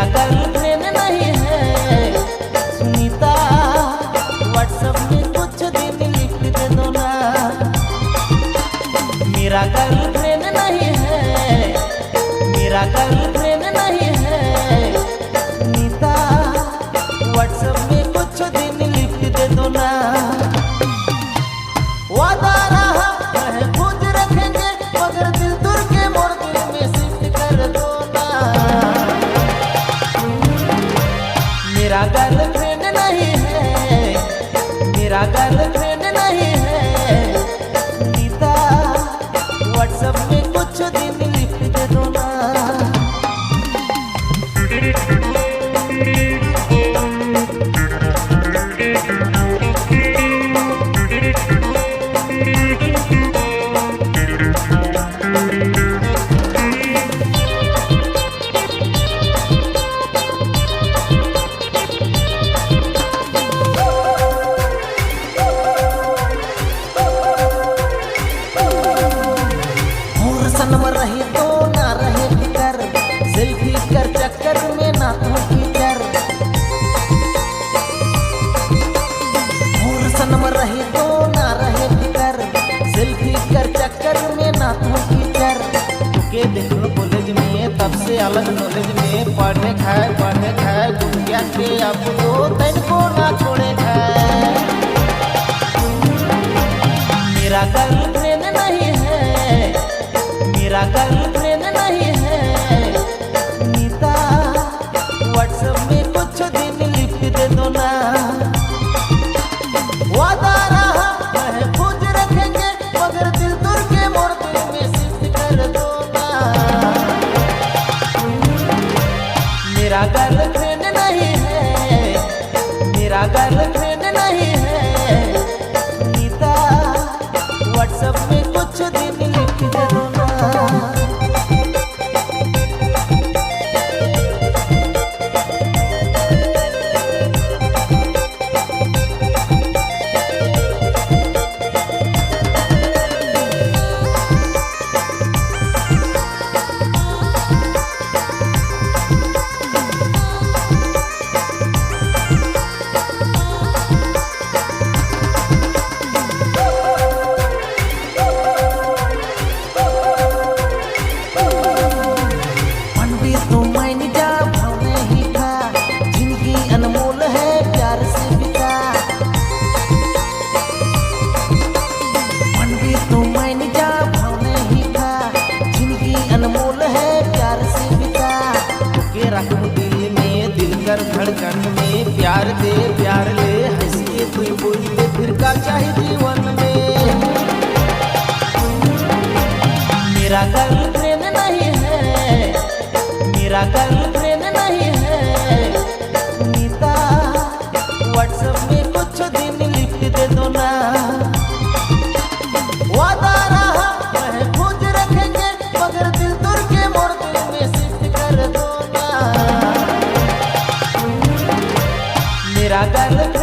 मेरा गर्लफ्रेंड नहीं है सुनीता, व्हाट्सएप में कुछ दिन लिख दे दो ना। मेरा गर्लफ्रेंड नहीं है, मेरा गर्लफ्रेंड नहीं है सुनीता, व्हाट्सएप में कुछ दिन लिख दे दो ना। वादा रहा महफूज रखेंगे मगर दिल दूर के मोड़ दिल में शिफ्ट कर दो ना। मेरा गर्लफ्रेंड नहीं है, मेरा गर्लफ्रेंड नहीं है सुनीता, व्हाट्सएप में कुछ दिन लिख दे दो ना। सनम रही तो ना रहे फिकर, सेल्फी कर चक्कर में ना तू फिकर। और सनम रही तो ना रहे फिकर, सेल्फी कर चक्कर में ना तू फिकर। तुके देखो कॉलेज में तब से अलग नॉलेज में पढ़े खाए दुनिया के अब तो तन को ना छोड़े खाए। मेरा गर्लफ्रेंड नहीं है, मेरा गर्लफ्रेंड नहीं है सुनीता, व्हाट्सएप में कुछ दिन लिख दे दो ना। वादा रहा महफूज रखेंगे मगर दिल दूर के मोड़ दिल में शिफ्ट कर दो ना। मेरा गर्लफ्रेंड नहीं है, मेरा गर्लफ्रेंड नहीं है सुनीता, व्हाट्सएप में कुछ दिन लिख दे दो ना। दिल में दिल कर धड़कन में प्यार दे प्यार ले, हंस के तू बोल दे फिर का चाहे जीवन में। मेरा गर्लफ्रेंड नहीं है, मेरा गर्लफ्रेंड नहीं है सुनीता, व्हाट्सएप में कुछ दिन लिख दे दो ना। वादा रहा महफूज रखेंगे मगर दिल दूर के मोड़ दिल में शिफ्ट कर दो ना। मेरा गर्लफ्रेंड